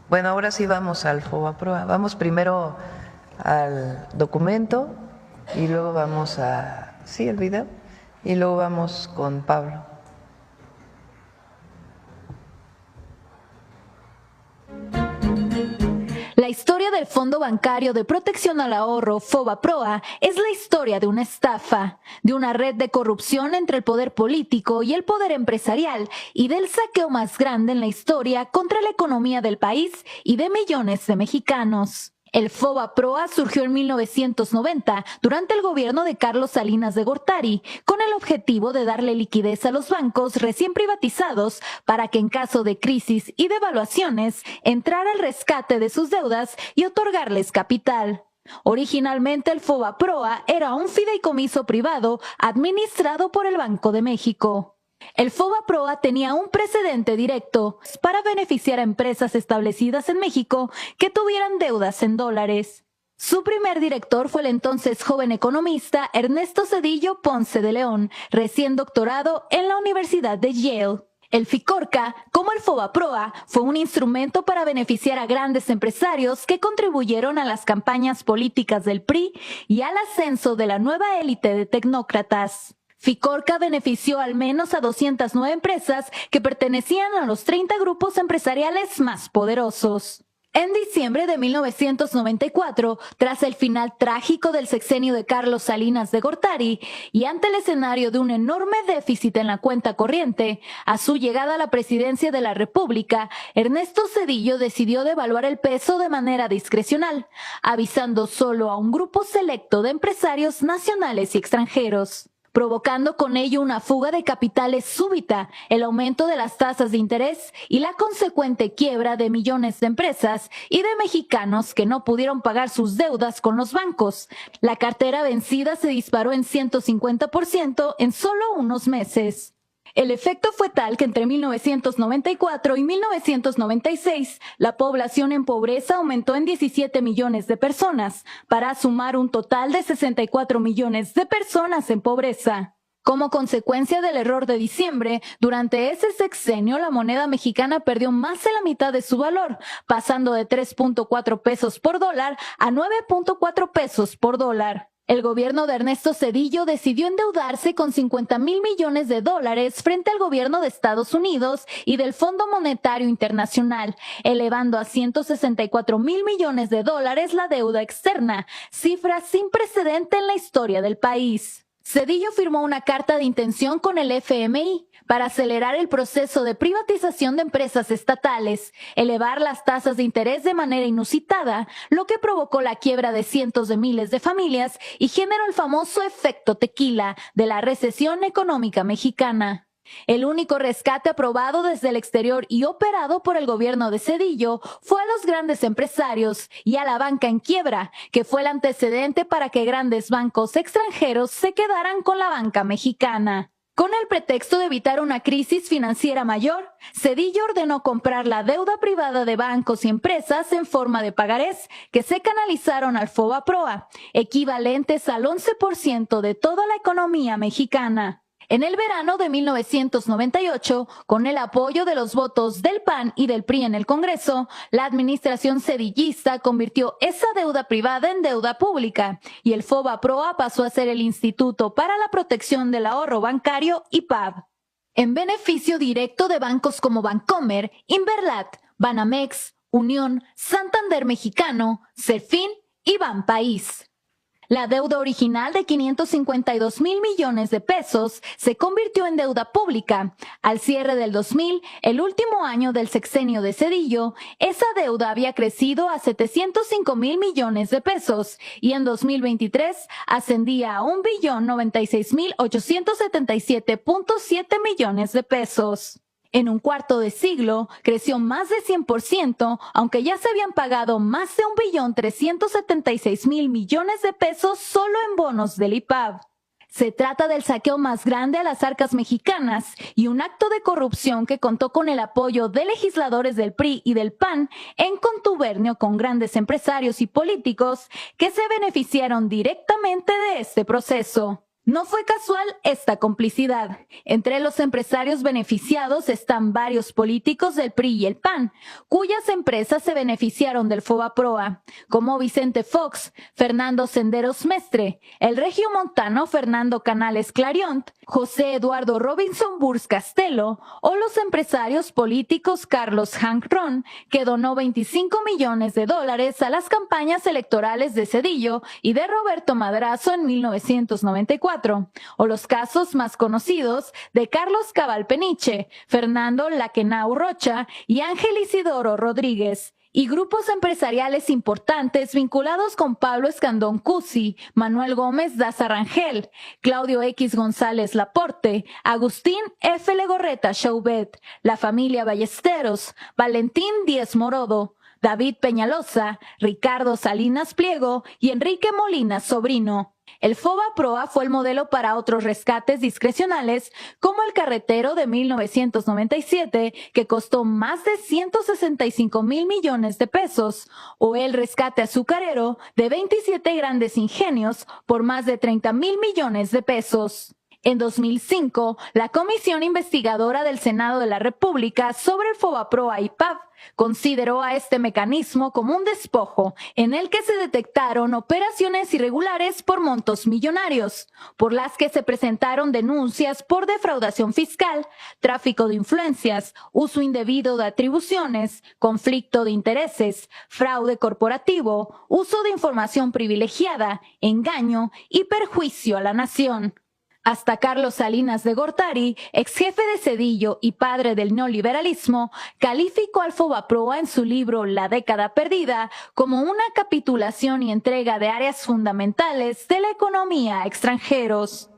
Bueno, ahora sí vamos al FOBAPROA. Vamos primero al documento y luego vamos a, sí, el video, y luego vamos con Pablo. La historia del Fondo Bancario de Protección al Ahorro, FOBAPROA, es la historia de una estafa, de una red de corrupción entre el poder político y el poder empresarial y del saqueo más grande en la historia contra la economía del país y de millones de mexicanos. El FOBAPROA surgió en 1990 durante el gobierno de Carlos Salinas de Gortari, con el objetivo de darle liquidez a los bancos recién privatizados para que en caso de crisis y devaluaciones entrara el rescate de sus deudas y otorgarles capital. Originalmente el FOBAPROA era un fideicomiso privado administrado por el Banco de México. El FOBAPROA tenía un precedente directo para beneficiar a empresas establecidas en México que tuvieran deudas en dólares. Su primer director fue el entonces joven economista Ernesto Zedillo Ponce de León, recién doctorado en la Universidad de Yale. El FICORCA, como el FOBAPROA, fue un instrumento para beneficiar a grandes empresarios que contribuyeron a las campañas políticas del PRI y al ascenso de la nueva élite de tecnócratas. FICORCA benefició al menos a 209 empresas que pertenecían a los 30 grupos empresariales más poderosos. En diciembre de 1994, tras el final trágico del sexenio de Carlos Salinas de Gortari y ante el escenario de un enorme déficit en la cuenta corriente, a su llegada a la presidencia de la República, Ernesto Zedillo decidió devaluar el peso de manera discrecional, avisando solo a un grupo selecto de empresarios nacionales y extranjeros, provocando con ello una fuga de capitales súbita, el aumento de las tasas de interés y la consecuente quiebra de millones de empresas y de mexicanos que no pudieron pagar sus deudas con los bancos. La cartera vencida se disparó en 150% en solo unos meses. El efecto fue tal que entre 1994 y 1996 la población en pobreza aumentó en 17 millones de personas, para sumar un total de 64 millones de personas en pobreza. Como consecuencia del error de diciembre, durante ese sexenio la moneda mexicana perdió más de la mitad de su valor, pasando de 3.4 pesos por dólar a 9.4 pesos por dólar. El gobierno de Ernesto Zedillo decidió endeudarse con 50,000 millones de dólares frente al gobierno de Estados Unidos y del Fondo Monetario Internacional, elevando a 164,000 millones de dólares la deuda externa, cifra sin precedente en la historia del país. Zedillo firmó una carta de intención con el FMI para acelerar el proceso de privatización de empresas estatales, elevar las tasas de interés de manera inusitada, lo que provocó la quiebra de cientos de miles de familias y generó el famoso efecto tequila de la recesión económica mexicana. El único rescate aprobado desde el exterior y operado por el gobierno de Zedillo fue a los grandes empresarios y a la banca en quiebra, que fue el antecedente para que grandes bancos extranjeros se quedaran con la banca mexicana. Con el pretexto de evitar una crisis financiera mayor, Zedillo ordenó comprar la deuda privada de bancos y empresas en forma de pagarés que se canalizaron al FOBAPROA, equivalentes al 11% de toda la economía mexicana. En el verano de 1998, con el apoyo de los votos del PAN y del PRI en el Congreso, la administración zedillista convirtió esa deuda privada en deuda pública y el FOBAPROA pasó a ser el Instituto para la Protección del Ahorro Bancario, IPAB, en beneficio directo de bancos como Bancomer, Inverlat, Banamex, Unión, Santander Mexicano, Serfín y Banpaís. La deuda original de 552,000 millones de pesos se convirtió en deuda pública. Al cierre del 2000, el último año del sexenio de Zedillo, esa deuda había crecido a 705,000 millones de pesos y en 2023 ascendía a 1,096,877,7 millones de pesos. En un cuarto de siglo, creció más de 100%, aunque ya se habían pagado más de 1,376,000 millones de pesos solo en bonos del IPAB. Se trata del saqueo más grande a las arcas mexicanas y un acto de corrupción que contó con el apoyo de legisladores del PRI y del PAN en contubernio con grandes empresarios y políticos que se beneficiaron directamente de este proceso. No fue casual esta complicidad. Entre los empresarios beneficiados están varios políticos del PRI y el PAN, cuyas empresas se beneficiaron del FOBAPROA, como Vicente Fox, Fernando Senderos Mestre, el regiomontano Fernando Canales Clariont, José Eduardo Robinson Burs Castelo o los empresarios políticos Carlos Hank Ron, que donó $25 millones a las campañas electorales de Zedillo y de Roberto Madrazo en 1994. O los casos más conocidos de Carlos Cabal Peniche, Fernando Laquenau Rocha y Ángel Isidoro Rodríguez, y grupos empresariales importantes vinculados con Pablo Escandón Cusi, Manuel Gómez Daza Rangel, Claudio X González Laporte, Agustín F. Legorreta Chaubet, la familia Ballesteros, Valentín Díez Morodo, David Peñalosa, Ricardo Salinas Pliego y Enrique Molina Sobrino. El FOBAPROA fue el modelo para otros rescates discrecionales, como el carretero de 1997, que costó más de 165,000 millones de pesos, o el rescate azucarero de 27 grandes ingenios por más de 30,000 millones de pesos. En 2005, la Comisión Investigadora del Senado de la República sobre el FOBAPROA y PAV consideró a este mecanismo como un despojo en el que se detectaron operaciones irregulares por montos millonarios, por las que se presentaron denuncias por defraudación fiscal, tráfico de influencias, uso indebido de atribuciones, conflicto de intereses, fraude corporativo, uso de información privilegiada, engaño y perjuicio a la nación. Hasta Carlos Salinas de Gortari, ex jefe de Zedillo y padre del neoliberalismo, calificó al FOBAPROA en su libro La década perdida como una capitulación y entrega de áreas fundamentales de la economía a extranjeros.